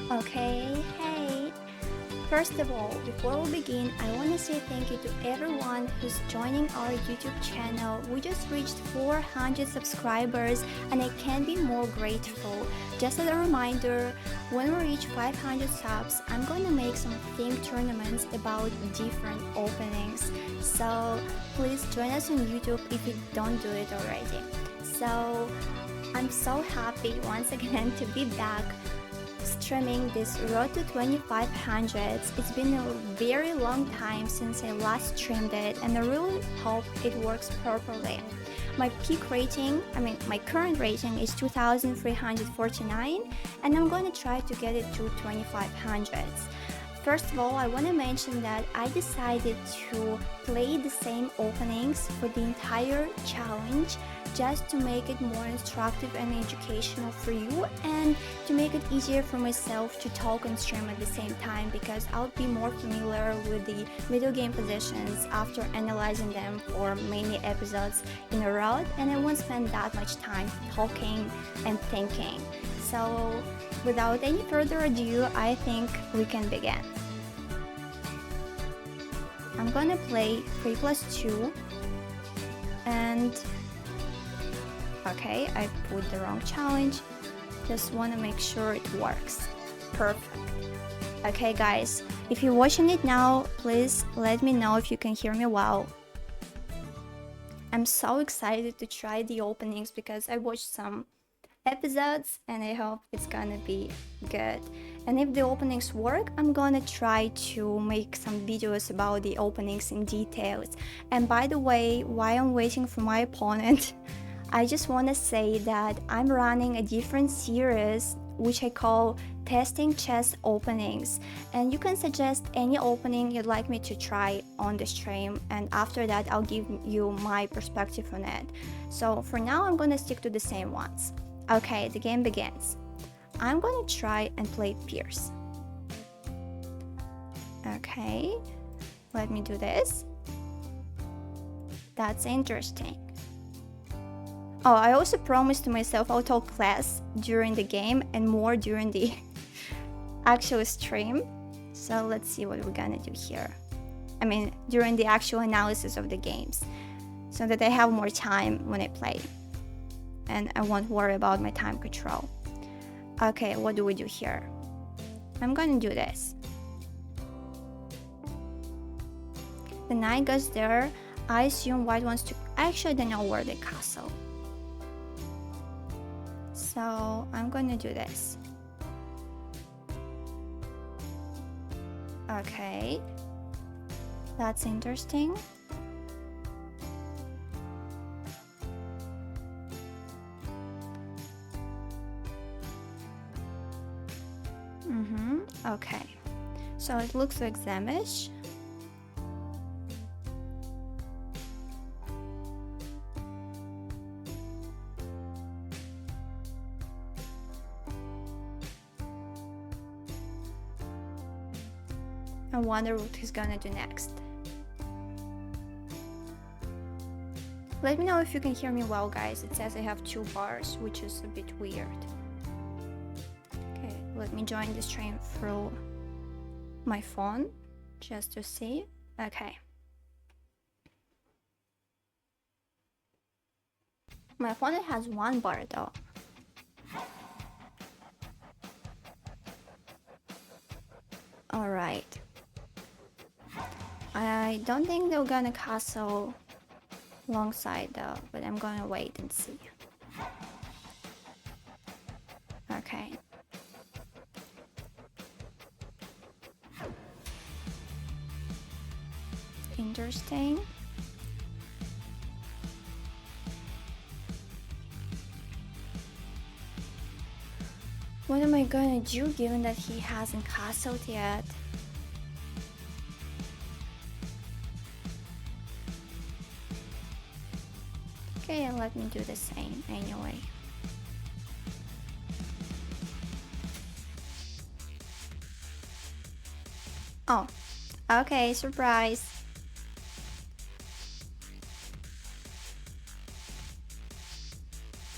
Okay, hey. First of all, before we begin, I want to say thank you to everyone who's joining our YouTube channel. We just reached 400 subscribers and I can't be more grateful. Just as a reminder, when we reach 500 subs, I'm going to make some themed tournaments about different openings. So please join us on YouTube if you don't do it already. So I'm so happy once again to be back streaming this road to 2500s. It's been a very long time since I last streamed it and I really hope it works properly. My peak rating, my current rating is 2349 and I'm going to try to get it to 2500s. First of all, I want to mention that I decided to play the same openings for the entire challenge just to make it more instructive and educational for you and to make it easier for myself to talk and stream at the same time, because I'll be more familiar with the video game positions after analyzing them for many episodes in a row, and I won't spend that much time talking and thinking. So without any further ado, I think we can begin. I'm gonna play 3+2 and okay, I put the wrong challenge. Just want to make sure it works. Perfect. Okay guys, if you're watching it now, please let me know if you can hear me well. I'm so excited to try the openings because I watched some episodes and I hope it's gonna be good. And if the openings work, I'm gonna try to make some videos about the openings in details. And by the way, while I'm waiting for my opponent, I just want to say that I'm running a different series which I call testing chest openings, and you can suggest any opening you'd like me to try on the stream, and after that I'll give you my perspective on it. So for now I'm gonna stick to the same ones. Okay, the game begins. I'm gonna try and play Pirc. Okay, let me do this. That's interesting. Oh, I also promised to myself I'll talk less during the game and more during the actual stream. So let's see what we're gonna do here. During the actual analysis of the games, so that I have more time when I play and I won't worry about my time control. Okay, what do we do here? I'm gonna do this. The knight goes there. I assume white wants to... I actually don't know where they castle. So I'm gonna do this. Okay, that's interesting. Okay, so it looks like Zamish. I wonder what he's gonna do next. Let me know if you can hear me well, guys. It says I have 2 bars, which is a bit weird. Okay, let me join the stream through my phone just to see. Okay. My opponent has 1 bar though. Alright. I don't think they're gonna castle alongside though, but I'm gonna wait and see. Okay. Interesting. What am I gonna do given that he hasn't castled yet? Okay, let me do the same anyway. Oh, okay, surprise.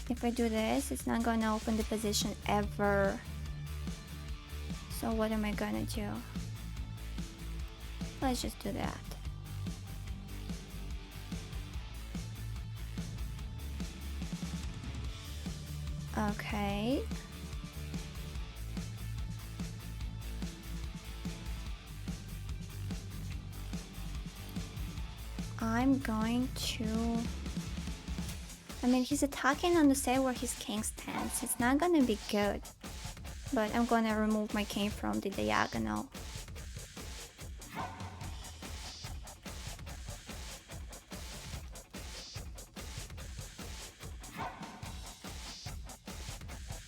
If I do this, it's not gonna open the position ever. So what am I gonna do? Let's just do that. Okay. I'm going to... I mean, he's attacking on the side where his king stands. It's not gonna be good. But I'm gonna remove my king from the diagonal.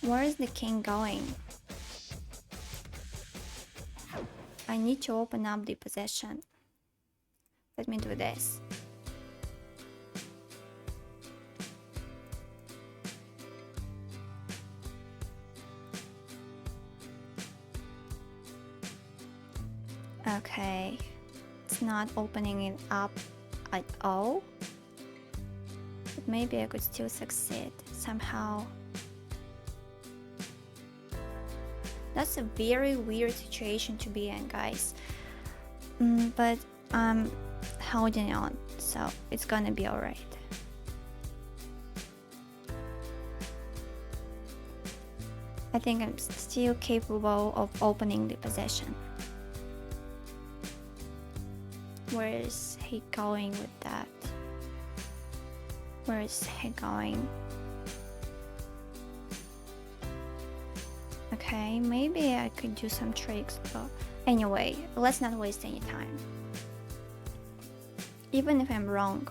Where is the king going? I need to open up the possession. Let me do this. Okay, it's not opening it up at all. But maybe I could still succeed somehow. That's a very weird situation to be in, guys. But I'm holding on, so it's gonna be alright. I think I'm still capable of opening the possession. Where is he going with that? Where is he going? Okay, maybe I could do some tricks, but anyway, let's not waste any time. Even if I'm wrong,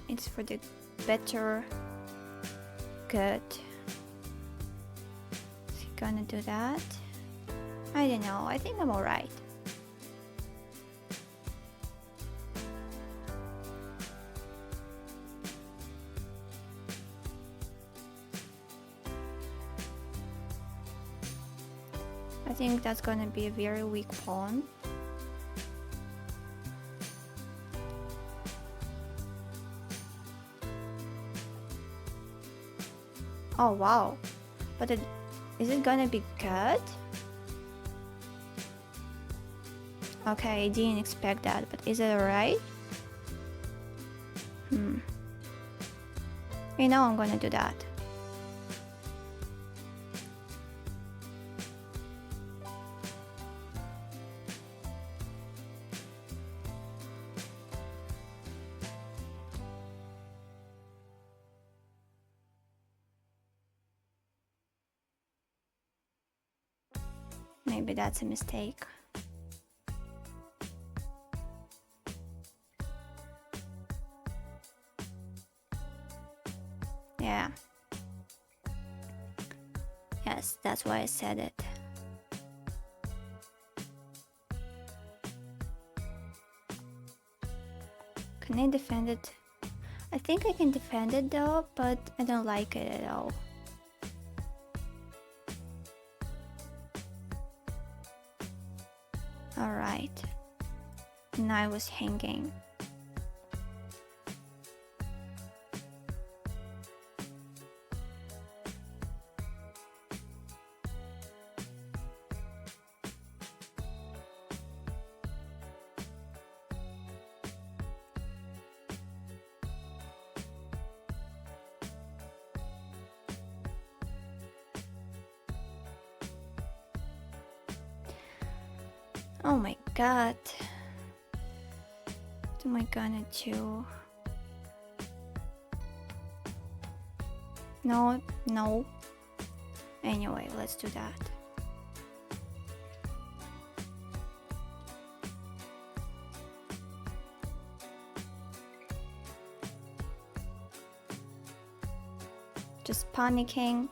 it's for the better good. Is he gonna do that? I don't know, I think I'm alright. I think that's gonna be a very weak pawn. Oh wow, but is it gonna be good? Okay, I didn't expect that, but is it alright? You know I'm gonna do that. Maybe that's a mistake. Yeah. Yes, that's why I said it. Can I defend it? I think I can defend it though, but I don't like it at all. Alright. Now I was hanging. Oh my god. What am I gonna do? No, no. Anyway, let's do that. Just panicking.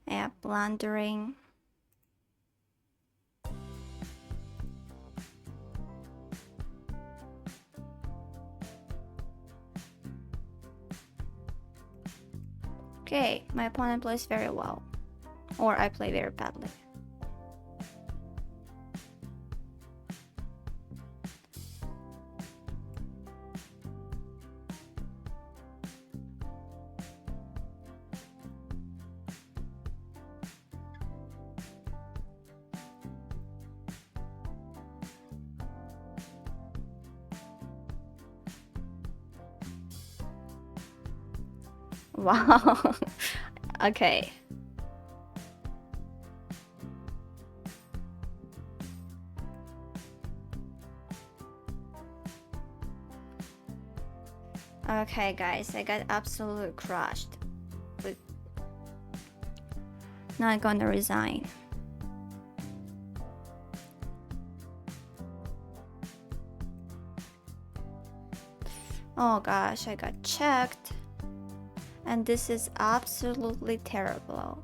Yeah, blundering. Okay, my opponent plays very well. Or I play very badly. Wow. Okay. Okay, guys, I got absolutely crushed. But not gonna resign. Oh gosh, I got checked. And this is absolutely terrible.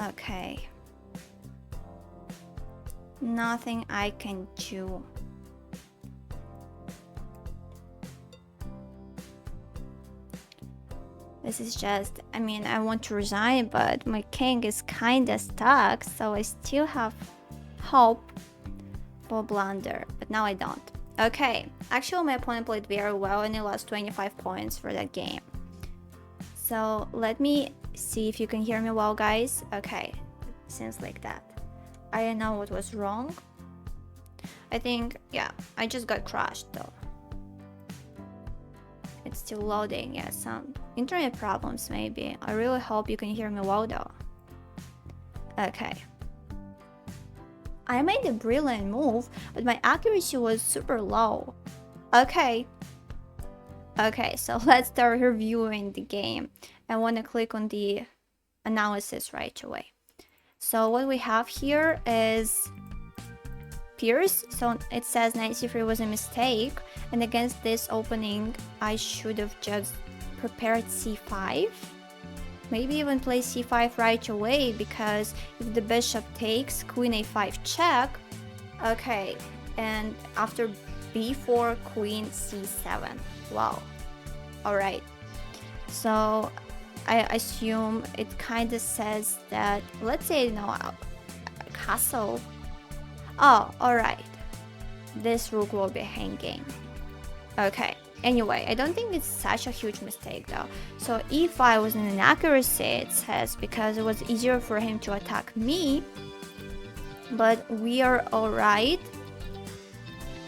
Okay. Nothing I can do. This is just, I mean, I want to resign, but my king is kinda stuck, so I still have hope for blunder, but now I don't. Okay, actually my opponent played very well and he lost 25 points for that game. So let me see if you can hear me well, guys. Okay, seems like that. I don't know what was wrong. I think, yeah, I just got crushed though. It's still loading, yeah, some internet problems maybe. I really hope you can hear me well though. Okay. I made a brilliant move, but my accuracy was super low. Okay. Okay, so let's start reviewing the game. I want to click on the analysis right away. So what we have here is Pirc. So it says knight c3 was a mistake, and against this opening I should have just prepared c5. Maybe even play c5 right away, because if the bishop takes, queen a5 check. Okay, and after b4, queen c7. Wow. Alright. So I assume it kind of says that, let's say, no, castle. Oh, alright. This rook will be hanging. Okay. Anyway, I don't think it's such a huge mistake though. So e5 was an inaccuracy, it says, because it was easier for him to attack me. But we are alright.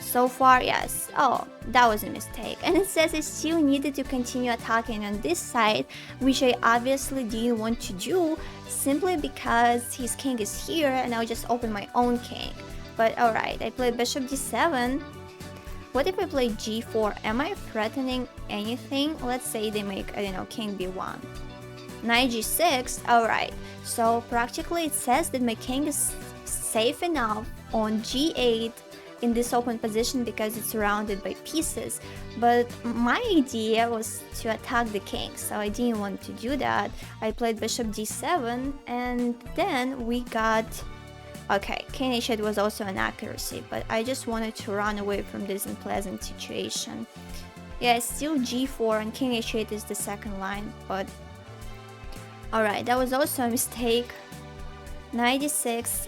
So far, yes. Oh, that was a mistake. And it says I still needed to continue attacking on this side, which I obviously didn't want to do, simply because his king is here and I'll just open my own king. But alright, I played bishop d7. What if I play g4? Am I threatening anything? Let's say they make, I don't know, king b1. Knight g6, alright. So practically it says that my king is safe enough on g8 in this open position because it's surrounded by pieces. But my idea was to attack the king, so I didn't want to do that. I played bishop d7 and then we got... Okay, king h8 was also an accuracy, but I just wanted to run away from this unpleasant situation. Yeah, it's still g4 and king h8 is the second line, but... Alright, that was also a mistake. Knight d6,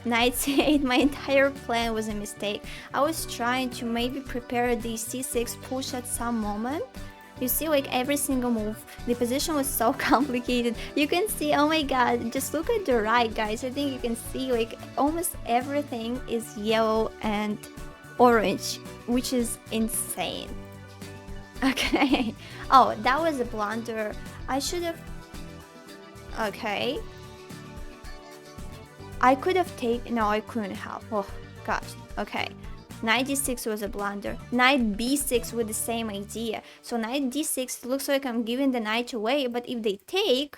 knight c8, my entire plan was a mistake. I was trying to maybe prepare the c6 push at some moment. You see, like, every single move, the position was so complicated. You can see, oh my god, just look at the right, guys. I think you can see, like, almost everything is yellow and orange, which is insane. Okay. Oh, that was a blunder. I should have... Okay. I could have taken... No, I couldn't have. Oh, gosh. Okay. Knight d6 was a blunder. Knight b6 with the same idea. So knight d6 looks like I'm giving the knight away, but if they take,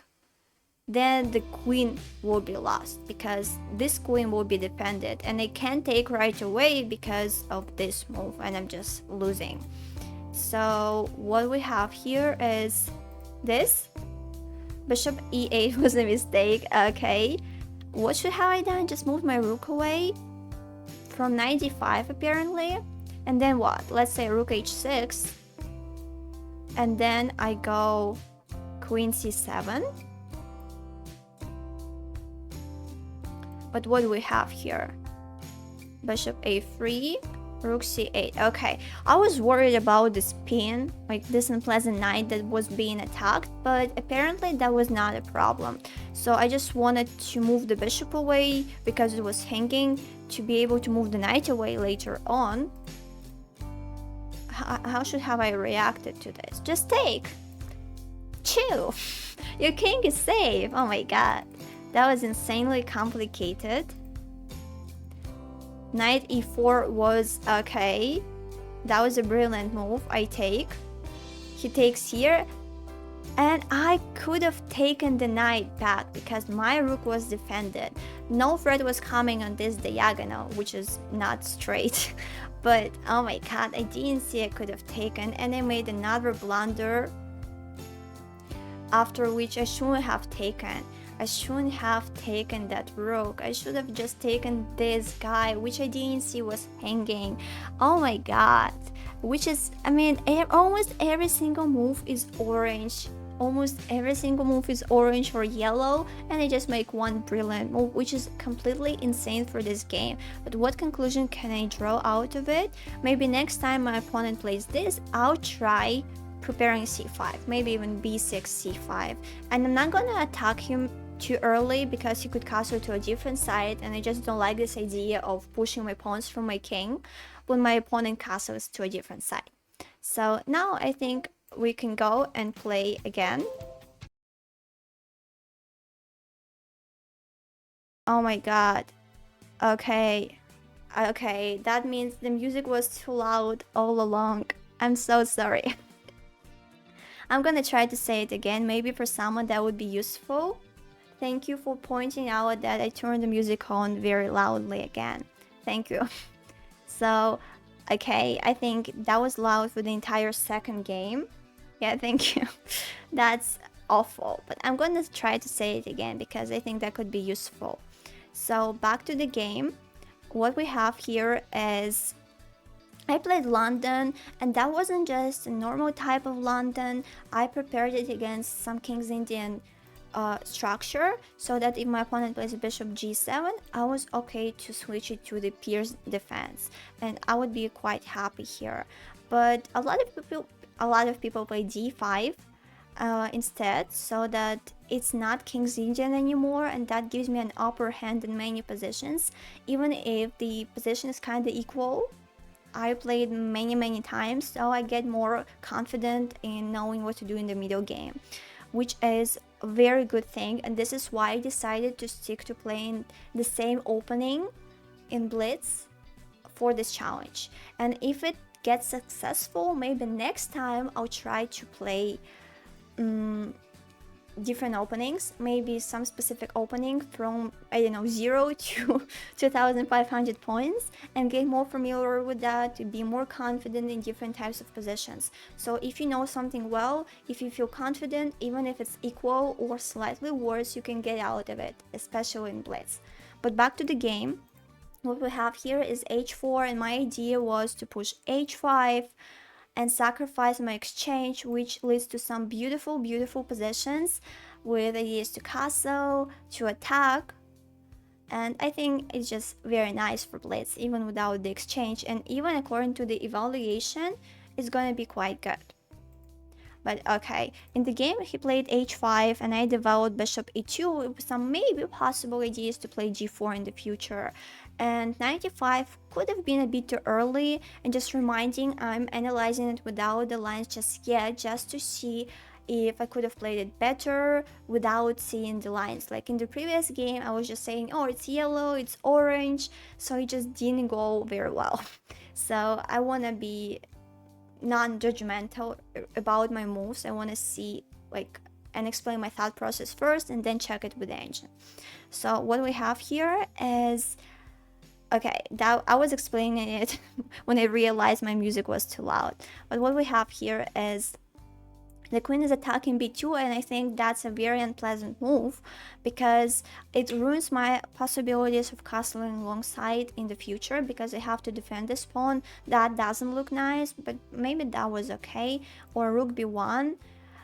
then the queen will be lost, because this queen will be defended, and I can't take right away because of this move, and I'm just losing. So what we have here is this. Bishop e8 was a mistake. Okay. What should have I done? Just moved my rook away from knight d5 apparently. And then what? Let's say rook h6. and then I go queen c7. But what do we have here? Bishop a3, rook c8. Okay, I was worried about this pin, like this unpleasant knight that was being attacked, but apparently that was not a problem. So I just wanted to move the bishop away because it was hanging, to be able to move the knight away later on. How should have I reacted to this? Just take. Chill. Your king is safe. Oh my god. That was insanely complicated. Knight e4 was okay. That was a brilliant move. I take. He takes here. And I could have taken the knight back because my rook was defended. No threat was coming on this diagonal, which is not straight. But oh my god, I didn't see I could have taken, and I made another blunder, after which I shouldn't have taken. I shouldn't have taken that rook. I should have just taken this guy, which I didn't see was hanging. Oh my god. Which is, I mean, almost every single move is orange. Almost every single move is orange or yellow, and I just make one brilliant move, which is completely insane for this game. But what conclusion can I draw out of it? Maybe next time my opponent plays this, I'll try preparing c5, maybe even b6, c5. And I'm not gonna attack him too early because he could castle to a different side, and I just don't like this idea of pushing my pawns from my king when my opponent castles to a different side. So now I think we can go and play again. Oh my god. Okay, that means the music was too loud all along. I'm so sorry. I'm gonna try to say it again, maybe for someone that would be useful. Thank you for pointing out that I turned the music on very loudly again. Thank you. So, okay, I think that was loud for the entire second game. Yeah, thank you. That's awful, but I'm gonna try to say it again because I think that could be useful. So back to the game. What we have here is I played London, and that wasn't just a normal type of London. I prepared it against some King's Indian structure, so that if my opponent plays bishop g7, I was okay to switch it to the Pirc defense, and I would be quite happy here. But a lot of people play d5 instead, so that it's not King's Indian anymore, and that gives me an upper hand in many positions, even if the position is kind of equal. I played many times, so I get more confident in knowing what to do in the middle game, which is a very good thing. And this is why I decided to stick to playing the same opening in Blitz for this challenge. And if it gets successful, maybe next time I'll try to play different openings, maybe some specific opening from, I don't know, 0 to 2500 points, and get more familiar with that to be more confident in different types of positions. So if you know something well, if you feel confident, even if it's equal or slightly worse, you can get out of it, especially in Blitz. But back to the game. What we have here is h4, and my idea was to push h5 and sacrifice my exchange, which leads to some beautiful positions with ideas to castle, to attack. And I think it's just very nice for Blitz, even without the exchange, and even according to the evaluation, it's gonna be quite good. But okay, in the game he played h5, and I developed bishop e2 with some maybe possible ideas to play g4 in the future. And 95 could have been a bit too early, and just reminding, I'm analyzing it without the lines just yet, just to see if I could have played it better without seeing the lines. Like in the previous game, I was just saying, oh, it's yellow, it's orange, so it just didn't go very well. So I want to be non-judgmental about my moves. I want to see and explain my thought process first, and then check it with the engine. So what we have here is, okay, that I was explaining it when I realized my music was too loud. But what we have here is the queen is attacking b2, and I think that's a very unpleasant move because it ruins my possibilities of castling alongside in the future, because I have to defend this pawn. That doesn't look nice, but maybe that was okay. Or rook b1.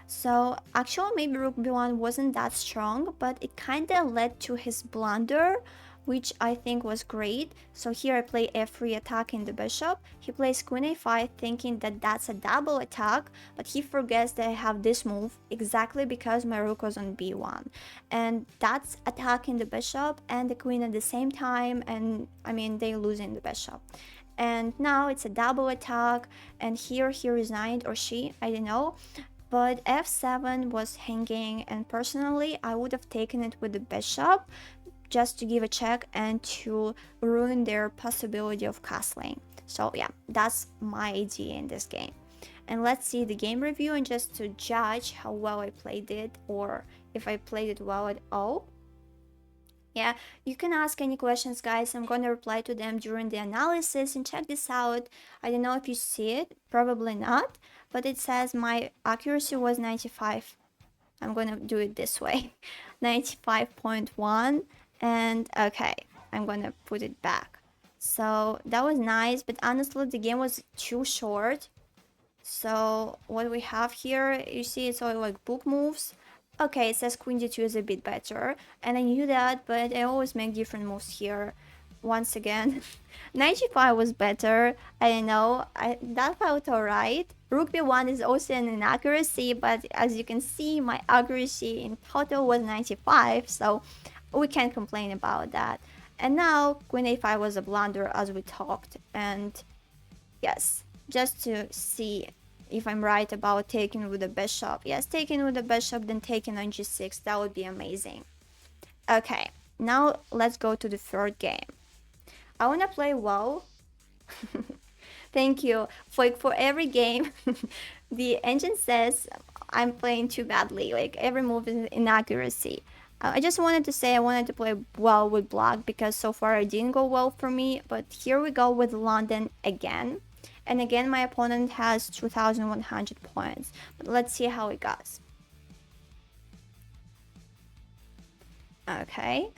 So actually maybe rook b1 wasn't that strong, but it kind of led to his blunder, which I think was great. So here I play f3 attacking the bishop. He plays queen a5 thinking that that's a double attack, but he forgets that I have this move exactly because my rook was on b1, and that's attacking the bishop and the queen at the same time, and I mean they losing the bishop. And now it's a double attack, and here he resigned, or she, I don't know. But f7 was hanging, and personally I would have taken it with the bishop just to give a check and to ruin their possibility of castling. So yeah, that's my idea in this game. And let's see the game review, and just to judge how well I played it, or if I played it well at all. Yeah, you can ask any questions, guys. I'm gonna reply to them during the analysis. And check this out. I don't know if you see it, probably not, but it says my accuracy was 95. I'm gonna do it this way. 95.1. And okay, I'm gonna put it back. So that was nice, but honestly the game was too short. So what we have here, you see it's all like book moves. Okay, it says queen d2 is a bit better, and I knew that, but I always make different moves here. Once again, knight g5 was better. I don't know, that felt alright. Rook b1 is also an inaccuracy, but as you can see, my accuracy in total was 95, so we can't complain about that. And now queen a5 was a blunder, as we talked, and yes, just to see if I'm right about taking with the bishop. Yes, taking with the bishop, then taking on g6, that would be amazing. Okay, now let's go to the third game. I want to play well. Thank you. For every game, the engine says I'm playing too badly. Like every move is inaccuracy. I just wanted to say I wanted to play well with black because so far it didn't go well for me. But here we go with London again. And again, my opponent has 2,100 points. But let's see how it goes. Okay.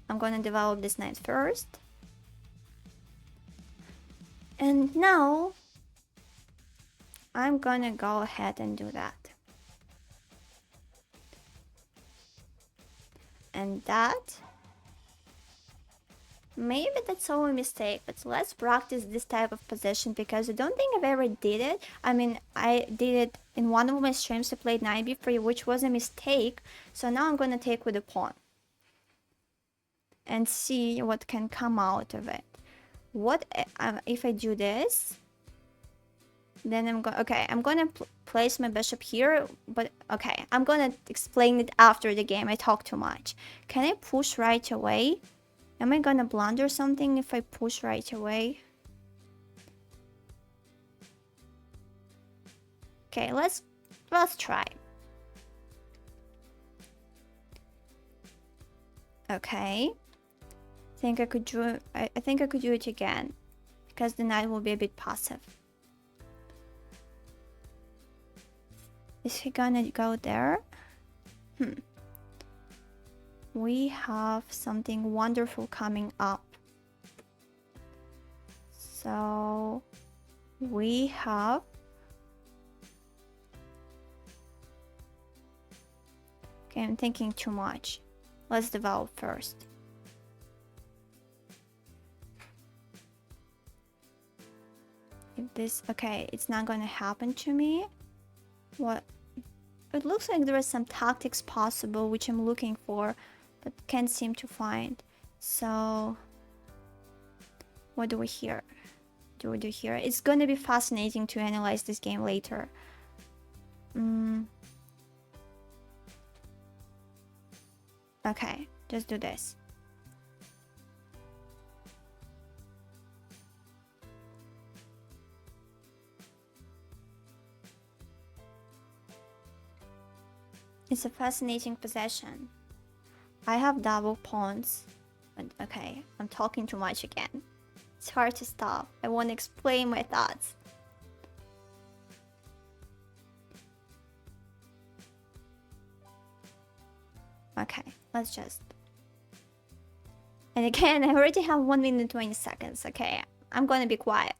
I'm going to develop this knight first. And now I'm going to go ahead and do that. And that, maybe that's all a mistake, but let's practice this type of position because I don't think I've ever did it. I mean, I did it in one of my streams. I played knight b3, which was a mistake. So now I'm going to take with the pawn and see what can come out of it. What if I do this? Then I'm gonna place my bishop here, but okay, I'm gonna explain it after the game. I talk too much. Can I push right away? Am I gonna blunder something if I push right away? Okay, let's try. Okay, I think I could do it again because the knight will be a bit passive. Is he gonna go there? We have something wonderful coming up. So we have okay, I'm thinking too much. Let's develop first. If this, okay, it's not gonna happen to me. What? It looks like there is some tactics possible which I'm looking for, but can't seem to find. So what do we here? Do we do here? It's gonna be fascinating to analyze this game later. Okay, just do this. It's a fascinating possession. I have double pawns. And okay, I'm talking too much again. It's hard to stop. I want to explain my thoughts. Okay, let's just... And again, I already have 1 minute and 20 seconds. Okay, I'm gonna be quiet.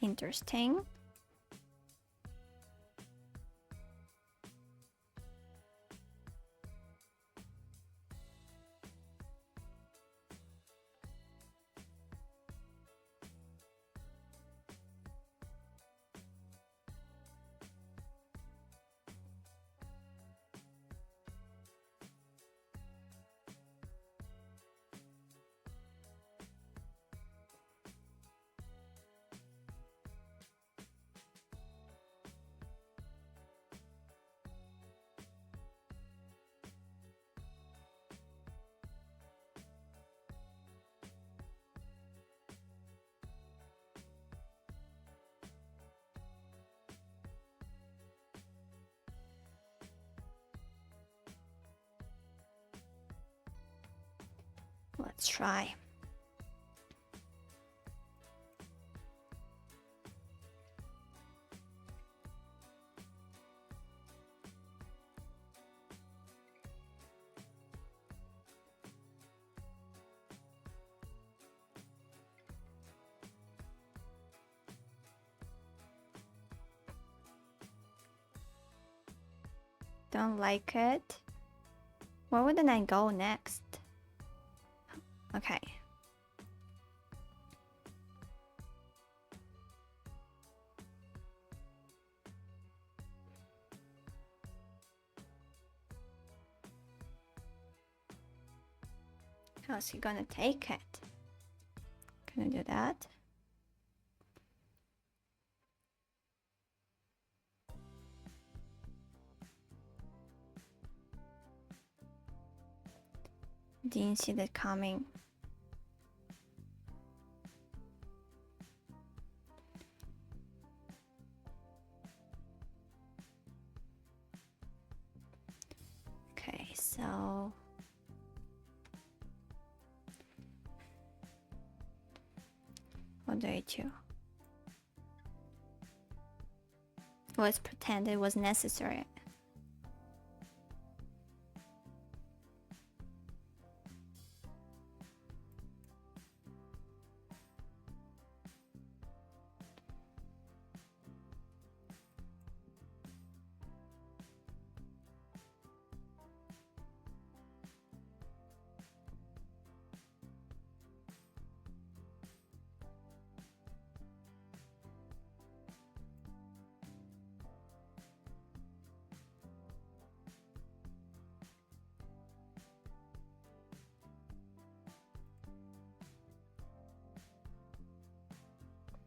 Interesting. Let's try. Don't like it. Where wouldn't I go next? Okay. How's he gonna take it? Can I do that? Didn't see that coming. Okay, so what do I do? Let's pretend it was necessary.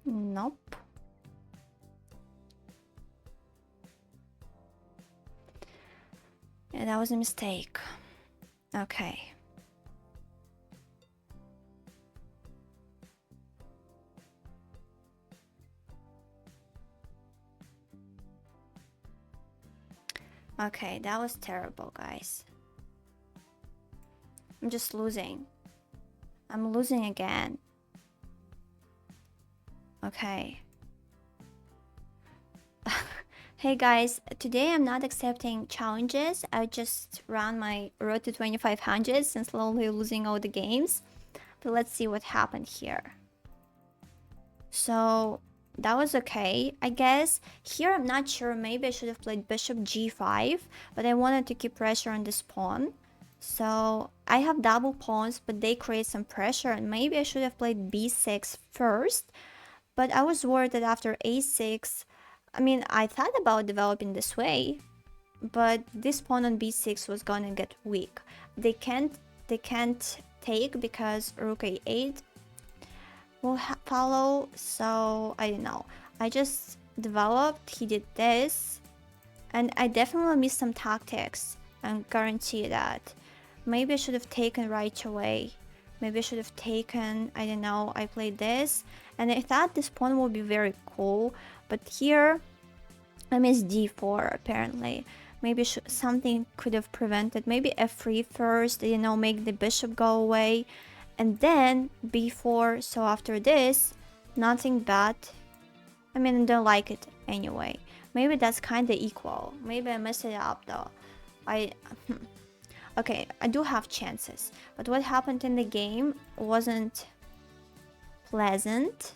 Nope. Yeah, that was a mistake. Okay. Okay, that was terrible, guys. I'm just losing. I'm losing again. Okay. Hey guys, today I'm not accepting challenges. I just ran my road to 2500 and slowly losing all the games. But let's see what happened here. So that was okay, I guess. Here I'm not sure, maybe I should have played bishop g5, but I wanted to keep pressure on this pawn. So I have double pawns, but they create some pressure, and maybe I should have played b6 first. But I was worried that after a6, I mean, I thought about developing this way, but this pawn on b6 was gonna get weak. They can't take because rook a8 will follow, so I don't know. I just developed, he did this, and I definitely missed some tactics, I guarantee that. Maybe I should have taken right away. Maybe I should have taken, I don't know, I played this, and I thought this pawn would be very cool, but here I miss d4 apparently. Maybe something could have prevented. Maybe f3 first, you know, make the bishop go away, and then b4. So after this, nothing bad. I mean, I don't like it anyway. Maybe that's kind of equal. Maybe I messed it up though. Okay, I do have chances, but what happened in the game wasn't pleasant.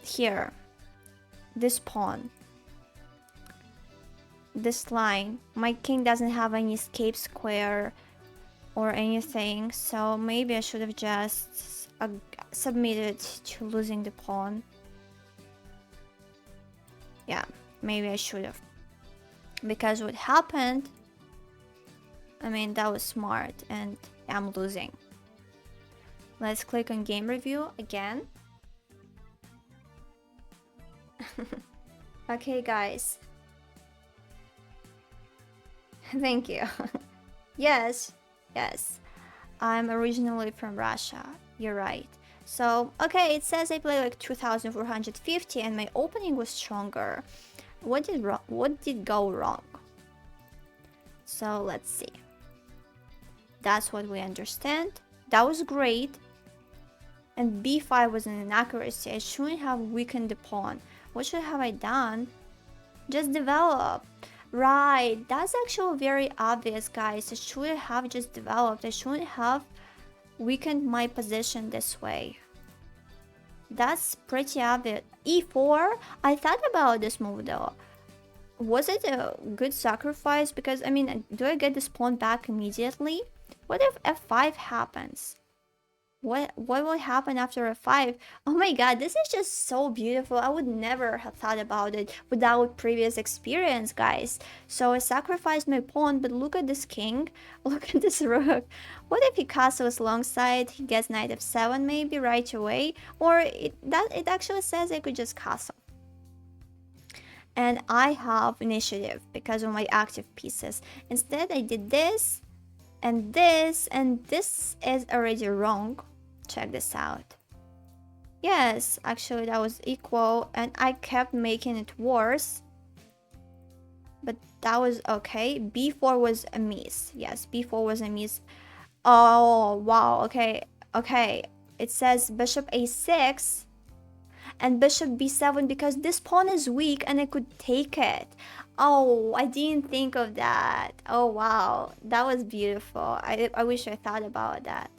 Here, this pawn, this line, my king doesn't have any escape square or anything, so maybe I should have just submitted to losing the pawn. Yeah, maybe I should have, because what happened, I mean, that was smart, and I'm losing. Let's click on game review again. Okay, guys. Thank you. Yes, I'm originally from Russia. You're right. So, okay, it says I play like 2,450 and my opening was stronger. What did go wrong? So, let's see. That's what we understand. That was great. And b5 was an inaccuracy. I shouldn't have weakened the pawn. What should have I done? Just develop. Right, that's actually very obvious, guys. I should have just developed. I shouldn't have weakened my position this way. That's pretty obvious. e4, I thought about this move though. Was it a good sacrifice? Because, I mean, do I get this pawn back immediately? What if f5 happens? What will happen after f5? Oh my god, this is just so beautiful. I would never have thought about it without previous experience, guys. So I sacrificed my pawn, but look at this king. Look at this rook. What if he castles alongside? He gets knight f7 maybe right away. Or it actually says I could just castle. And I have initiative because of my active pieces. Instead, I did this, and this is already wrong. Check this out. Yes, actually that was equal, and I kept making it worse, but that was okay. b4 was a miss. Yes, b4 was a miss. Oh wow, okay, it says bishop a6 and bishop b7 because this pawn is weak and I could take it. Oh, I didn't think of that. Oh wow, that was beautiful. I wish I thought about that.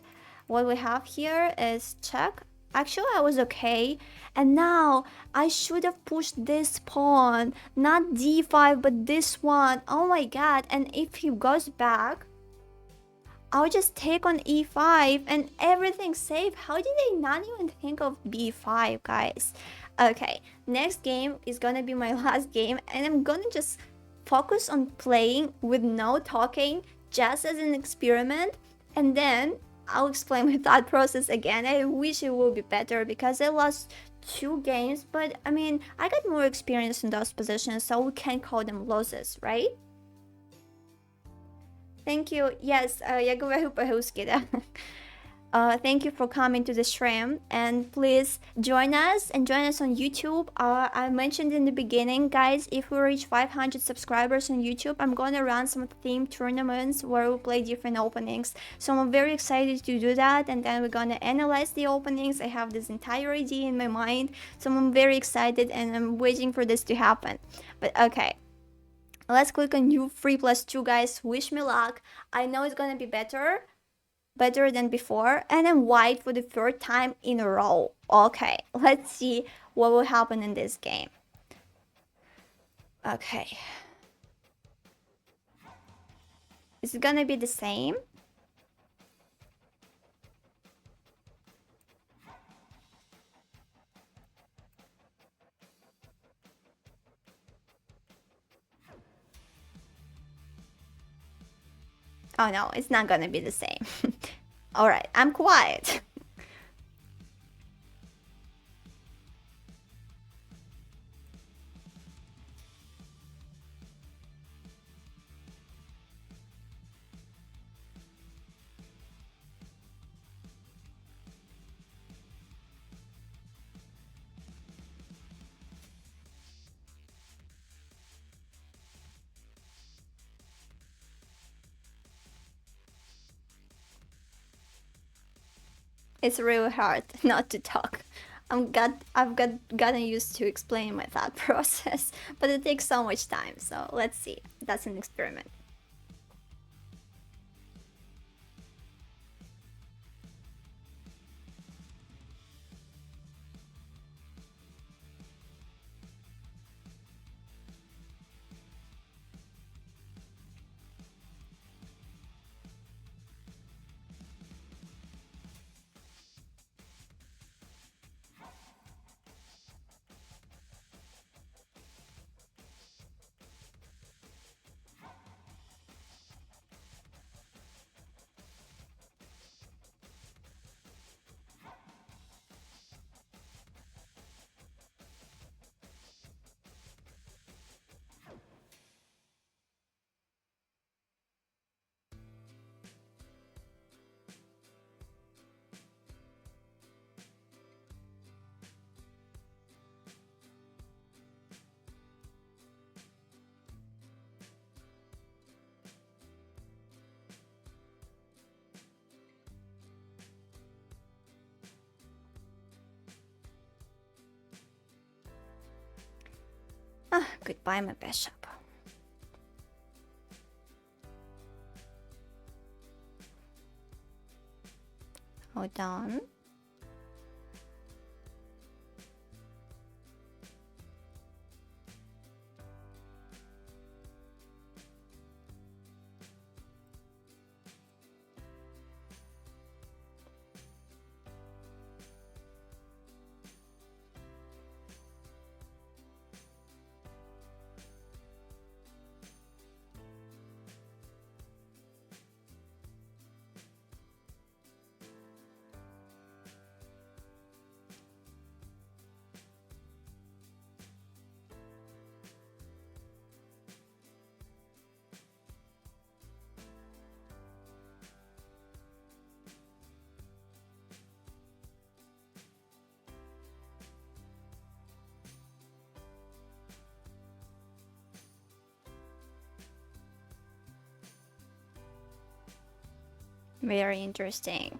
What we have here is check. Actually, I was okay. And now I should have pushed this pawn, not d5, but this one. Oh my god. And if he goes back, I'll just take on e5 and everything's safe. How did I not even think of b5, guys? Okay, next game is gonna be my last game, and I'm gonna just focus on playing with no talking, just as an experiment, and then I'll explain my thought process again. I wish it would be better because I lost 2 games, but I mean, I got more experience in those positions, so we can't call them losses, right? Thank you. Yes, я говорю по-русски, да. Thank you for coming to the stream, and please join us on YouTube. I mentioned in the beginning, guys, if we reach 500 subscribers on YouTube, I'm gonna run some themed tournaments where we play different openings. So I'm very excited to do that, and then we're gonna analyze the openings. I have this entire idea in my mind, so I'm very excited and I'm waiting for this to happen. But okay, let's click on new 3+2, guys. Wish me luck. I know it's gonna be better than before, and I'm white for the 3rd time in a row. Okay, let's see what will happen in this game. Okay, is it gonna be the same? Oh no, it's not gonna be the same. All right, I'm quiet. It's really hard not to talk. I've gotten used to explaining my thought process, but it takes so much time. So let's see. That's an experiment. Ah, goodbye, my bishop. Hold on. Very interesting.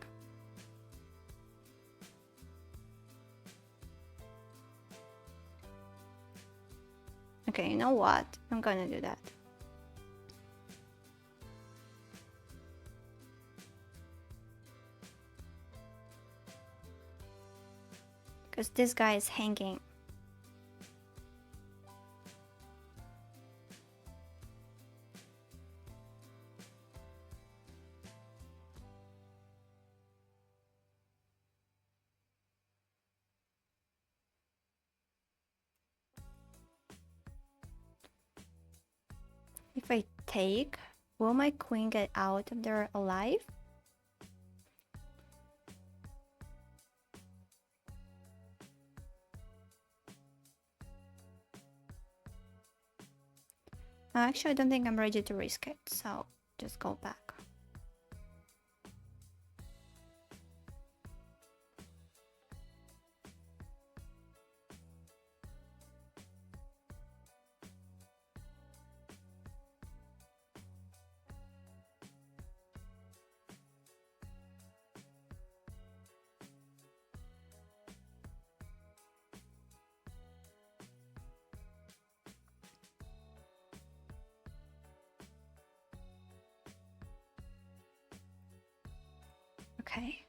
Okay, you know what? I'm gonna do that. Because this guy is hanging. If I take, will my queen get out of there alive? Actually, I don't think I'm ready to risk it, so just go back. Okay.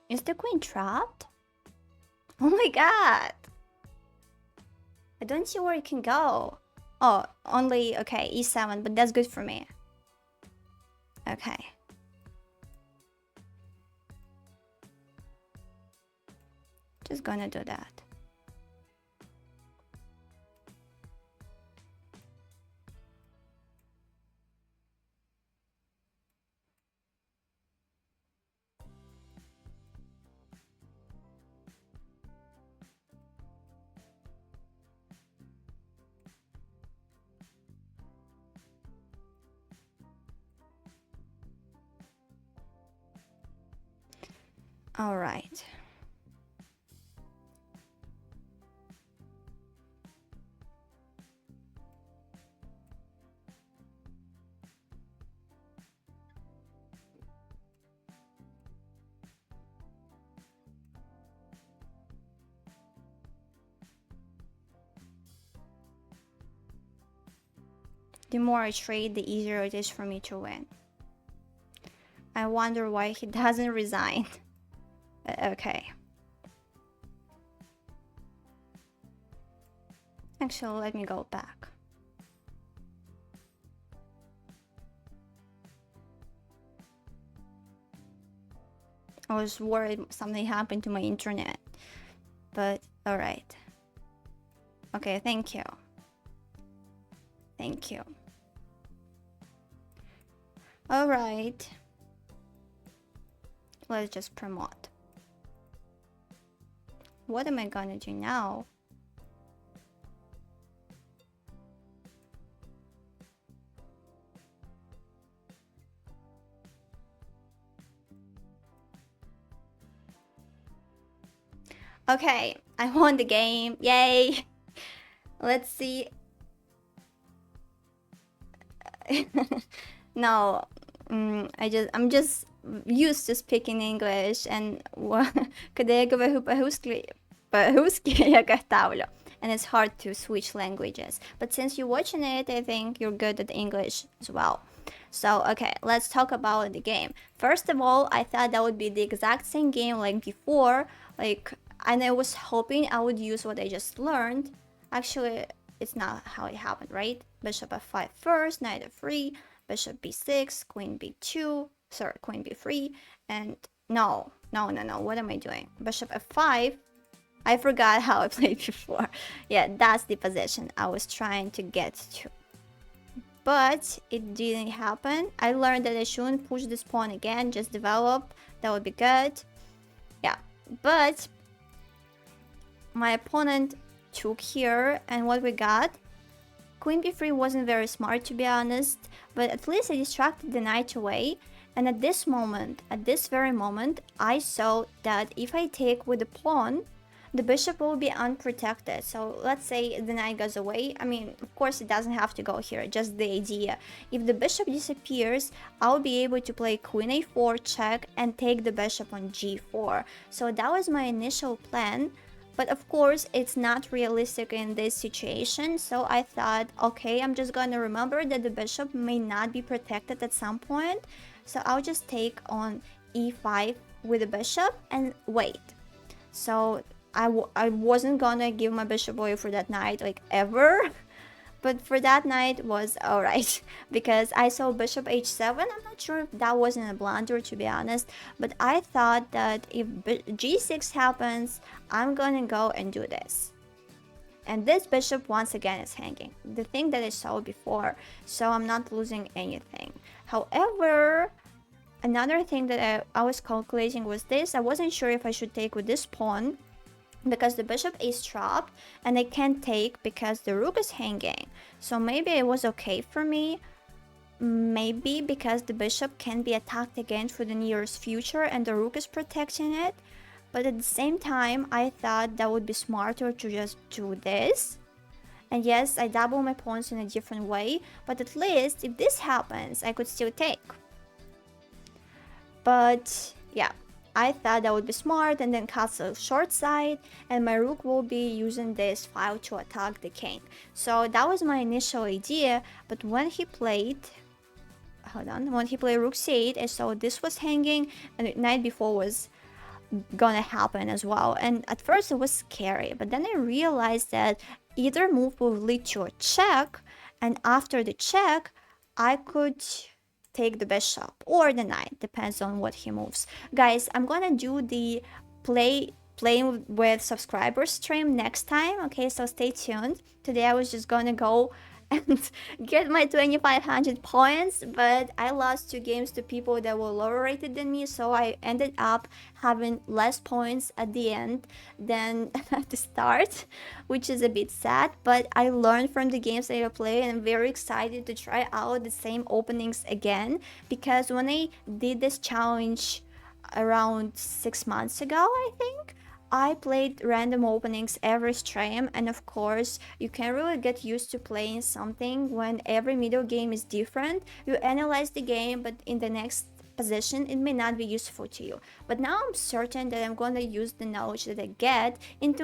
Is the queen trapped? Oh my god! I don't see where it can go. Oh, only, okay, e7, but that's good for me. Okay. Just gonna do that. All right. The more I trade, the easier it is for me to win. I wonder why he doesn't resign. Okay. Actually, let me go back. I was worried something happened to my internet. But, alright. Okay, thank you. Thank you. Alright. Let's just promote. What am I gonna do now? Okay, I won the game. Yay! Let's see. No, I'm just used to speaking English, and and it's hard to switch languages. But since you're watching it, I think you're good at English as well. So, okay, let's talk about the game. First of all, I thought that would be the exact same game like before, and I was hoping I would use what I just learned. Actually, it's not how it happened, right? Bishop f5 first, knight f3, bishop b6, queen b2, sorry, queen b3, and no, what am I doing? Bishop f5. I forgot how I played before. Yeah, that's the position I was trying to get to. But it didn't happen. I learned that I shouldn't push this pawn again, just develop. That would be good. Yeah, but my opponent took here, and what we got, queen b3 wasn't very smart, to be honest, but at least I distracted the knight away. And at this very moment, I saw that if I take with the pawn, the bishop will be unprotected. So let's say the knight goes away. I mean, of course it doesn't have to go here, just the idea. If the bishop disappears, I'll be able to play queen a4 check and take the bishop on g4. So that was my initial plan. But of course, it's not realistic in this situation, so I thought, okay, I'm just gonna remember that the bishop may not be protected at some point, so I'll just take on e5 with the bishop and wait. So I wasn't gonna give my bishop away for that knight, like, ever. But for that knight was alright, because I saw bishop h7. I'm not sure if that wasn't a blunder, to be honest, but I thought that if g6 happens, I'm gonna go and do this. And this bishop once again is hanging, the thing that I saw before, so I'm not losing anything. However, another thing that I was calculating was this. I wasn't sure if I should take with this pawn, because the bishop is trapped and I can't take because the rook is hanging. So maybe it was okay for me, maybe because the bishop can be attacked again for the nearest future and the rook is protecting it. But at the same time, I thought that would be smarter to just do this. And yes, I double my pawns in a different way, but at least if this happens, I could still take. But yeah, I thought that would be smart, and then castle short side, and my rook will be using this file to attack the king. So that was my initial idea, but when he played, when he played rook c8, I saw this was hanging, and the knight b4 was gonna happen as well. And at first it was scary, but then I realized that either move will lead to a check, and after the check, I could take the bishop or the knight, depends on what he moves. Guys, I'm gonna do the playing with subscribers stream next time, okay, so stay tuned. Today I was just gonna go and get my 2500 points, but I lost 2 games to people that were lower rated than me, so I ended up having less points at the end than at the start, which is a bit sad. But I learned from the games that I play, and I'm very excited to try out the same openings again, because when I did this challenge around 6 months ago, I think. I played random openings every stream, and of course, you can really get used to playing something when every video game is different. You analyze the game, but in the next position, it may not be useful to you. But now I'm certain that I'm gonna use the knowledge that I get in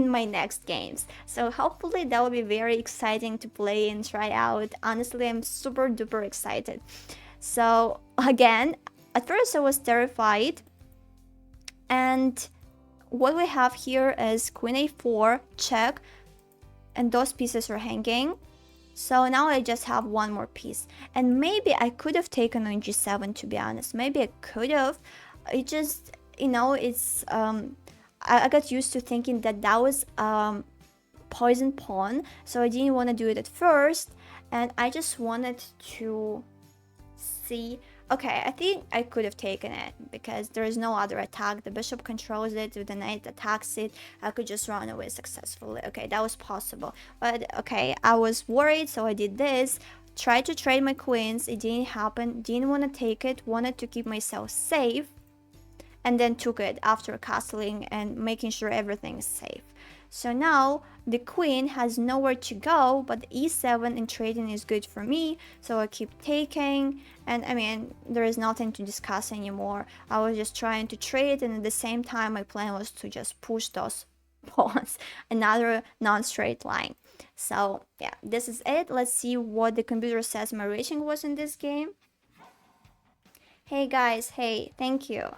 my next games. So hopefully that will be very exciting to play and try out. Honestly, I'm super duper excited. So again, at first I was terrified, and what we have here is queen a4 check, and those pieces are hanging. So now I just have one more piece, and maybe I could have taken on g7, to be honest. Maybe I could have. It just, it's I got used to thinking that was poison pawn, so I didn't want to do it at first, and I just wanted to see. Okay, I think I could have taken it because there is no other attack. The bishop controls it, the knight attacks it. I could just run away successfully. Okay, that was possible. But okay, I was worried, so I did this. Tried to trade my queens. It didn't happen. Didn't want to take it. Wanted to keep myself safe. And then took it after castling and making sure everything is safe. So now the queen has nowhere to go, but e7 and trading is good for me, so I keep taking, and I mean, there is nothing to discuss anymore. I was just trying to trade, and at the same time my plan was to just push those pawns, another non-straight line. So yeah, this is it. Let's see what the computer says my rating was in this game. Hey guys, hey, thank you.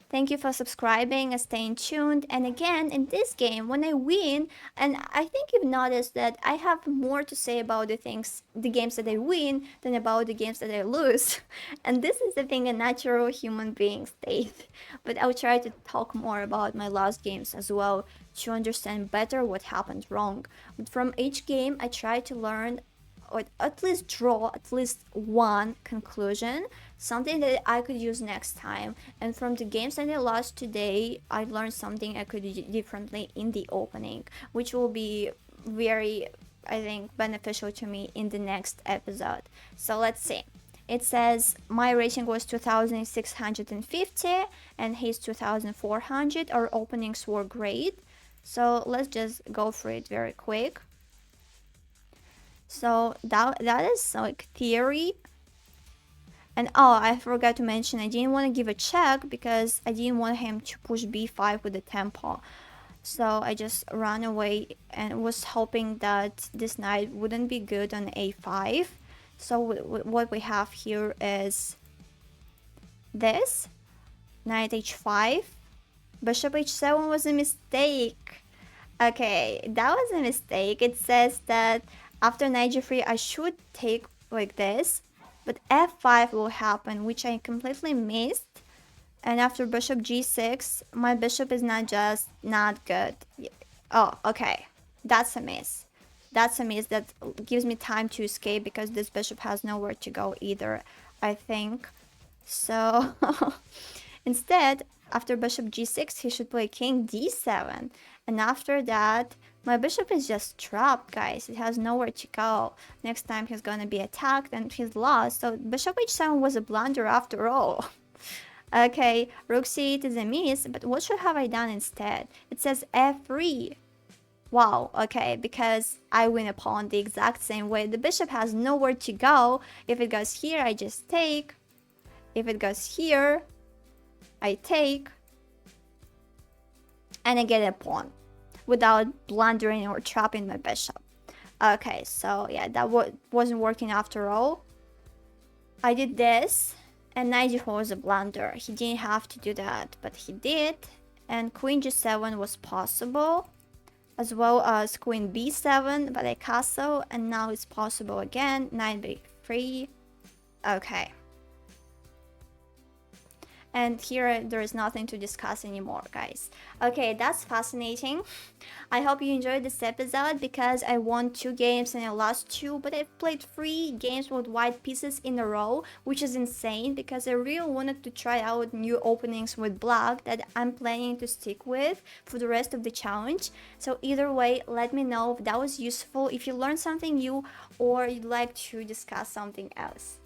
Thank you for subscribing and staying tuned. And again, in this game, when I win, and I think you've noticed that I have more to say about the games that I win, than about the games that I lose. And this is the thing a natural human being state. But I'll try to talk more about my lost games as well to understand better what happened wrong. But from each game, I try to learn, or at least draw at least one conclusion, something that I could use next time. And from the games that I lost today, I learned something I could do differently in the opening, which will be very, I think, beneficial to me in the next episode. So let's see. It says my rating was 2650 and his 2400. Our openings were great. So let's just go through it very quick. So that is like theory. And oh, I forgot to mention, I didn't want to give a check because I didn't want him to push b5 with the tempo. So I just ran away and was hoping that this knight wouldn't be good on a5. So what we have here is this, knight h5, bishop h7 was a mistake. Okay, that was a mistake. It says that after knight g3 I should take like this, but f5 will happen, which I completely missed. And after bishop g6, my bishop is not good. Oh, okay, that's a miss. That's a miss. That gives me time to escape because this bishop has nowhere to go either, I think. So instead, after bishop g6, he should play king d7. And after that, my bishop is just trapped, guys. It has nowhere to go. Next time he's gonna be attacked and he's lost. So bishop h7 was a blunder after all. Okay, rook c8 is a miss, but what should have I done instead? It says f3. Wow, okay, because I win a pawn the exact same way. The bishop has nowhere to go. If it goes here, I just take. If it goes here, I take. And I get a pawn without blundering or trapping my bishop. Okay, so yeah, that wasn't working after all. I did this, and knight g4 was a blunder. He didn't have to do that, but he did. And queen g7 was possible, as well as queen b7, but I castle, and now it's possible again. Knight b3. Okay. And here there is nothing to discuss anymore, guys. Okay, that's fascinating. I hope you enjoyed this episode because I won 2 games and I lost 2, but I've played 3 games with white pieces in a row, which is insane because I really wanted to try out new openings with black that I'm planning to stick with for the rest of the challenge. So either way, let me know if that was useful, if you learned something new, or you'd like to discuss something else.